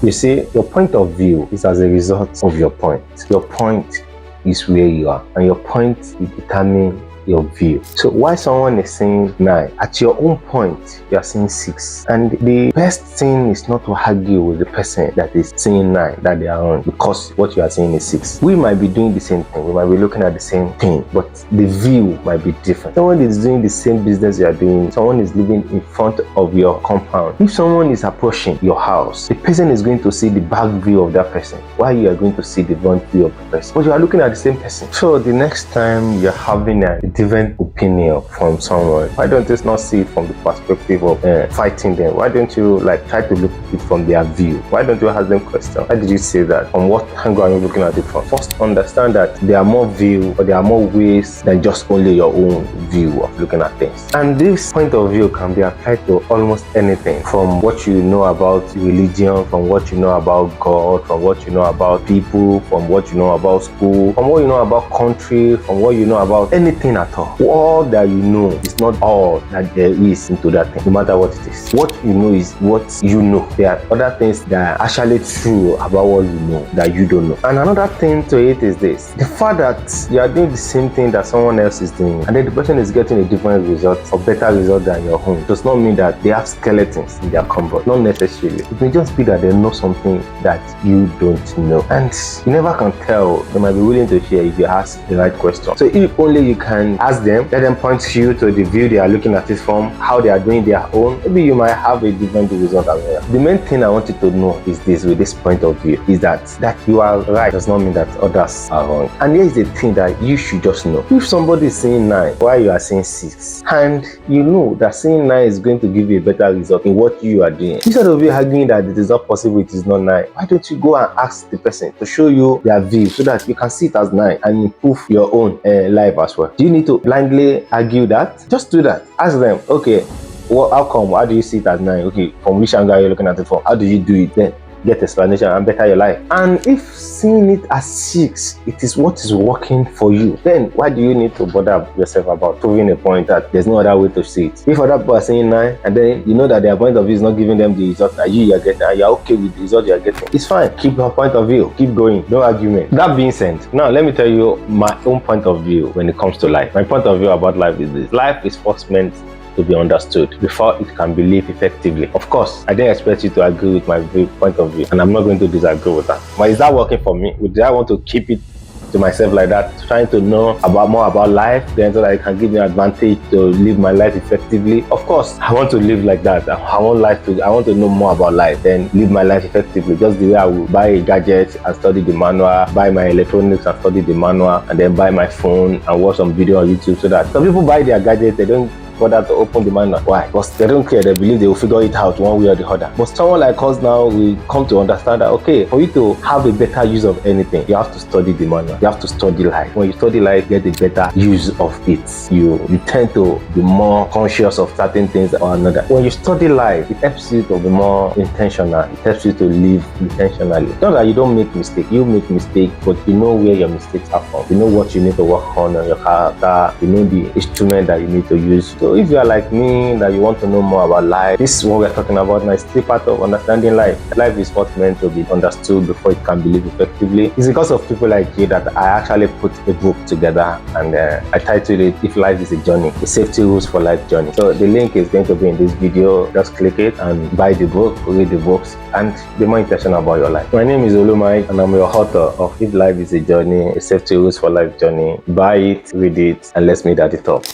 You see, your point of view is as a result of your point. Your point is where you are, and your point will determine your view. So why someone is saying 9, at your own point you are saying 6, and the best thing is not to argue with the person that is saying 9 that they are wrong, because what you are saying is 6. We might be doing the same thing, we might be looking at the same thing, but the view might be different. Someone is doing the same business you are doing, someone is living in front of your compound. If someone is approaching your house, the person is going to see the back view of that person, while you are going to see the front view of the person, but you are looking at the same person. So the next time you're having a different opinion from someone, why don't you not see it from the perspective of fighting them? Why don't you try to look at it from their view? Why don't you ask them questions? Why did you say that? From what angle are you looking at it from? First, understand that there are more views, or there are more ways than just only your own view of looking at things. And this point of view can be applied to almost anything, from what you know about religion, from what you know about God, from what you know about people, from what you know about school, from what you know about country, from what you know about anything at all. All that you know is not all that there is into that thing, no matter what it is. What you know is what you know. There are other things that are actually true about what you know that you don't know. And another thing to it is this: the fact that you are doing the same thing that someone else is doing, and then the person is getting a different result, or better result than your own, does not mean that they have skeletons in their cupboard. Not necessarily. It may just be that they know something that you don't know, and you never can tell. They might be willing to share if you ask the right question. So if only you can ask them, let them point you to the view they are looking at it from, how they are doing their own, maybe you might have a different result as well. The main thing I want you to know is this: with this point of view, is that you are right does not mean that others are wrong. And here is the thing that you should just know: if somebody is saying 9 while you are saying 6, and you know that saying 9 is going to give you a better result in what you are doing, instead of you arguing that it is not possible, it is not 9, why don't you go and ask the person to show you their view, so that you can see it as 9 and improve your own life as well? Do you need to blindly argue that? Just do that. Ask them, okay, well, how come? How do you see it as 9? Okay, from which angle are you looking at it from? How do you do it? Then get explanation and better your life. And if seeing it as 6, it is what is working for you, then why do you need to bother yourself about proving a point that there's no other way to see it? If other people are saying 9, and then you know that their point of view is not giving them the result that you are getting, and you're okay with the result you're getting, it's fine. Keep your point of view, keep going, no argument. That being said, now let me tell you my own point of view when it comes to life. My point of view about life is this: life is first meant to be understood before it can be lived effectively. Of course, I didn't expect you to agree with my point of view, and I'm not going to disagree with that. But is that working for me? Would I want to keep it to myself like that, trying to know more about life, then so that it can give me an advantage to live my life effectively? Of course, I want to live like that. I want to know more about life, then live my life effectively, just the way I will buy a gadget and study the manual, buy my electronics and study the manual, and then buy my phone and watch some video on YouTube. So that some people buy their gadgets, they don't bother to open the manual. Why? Because they don't care. They believe they will figure it out one way or the other. But someone like us now, we come to understand that, okay, for you to have a better use of anything, you have to study the manual. You have to study life. When you study life, you get a better use of it. You tend to be more conscious of certain things or another. When you study life, it helps you to be more intentional. It helps you to live intentionally. Not that you don't make mistakes. You make mistakes, but you know where your mistakes are from. You know what you need to work on your character. You know the instrument that you need to use. So if you are like me, that you want to know more about life, this is what we're talking about now. It's still part of understanding life. Life is what's meant to be understood before it can be lived effectively. It's because of people like you that I actually put a book together, and I titled it "If Life is a Journey, the Safety Rules for Life Journey." So the link is going to be in this video. Just click it and buy the book, read the books, and be more intentional about your life. My name is Olumai, and I'm your author of "If Life is a Journey, the Safety Rules for Life Journey." Buy it, read it, and let's meet at the top.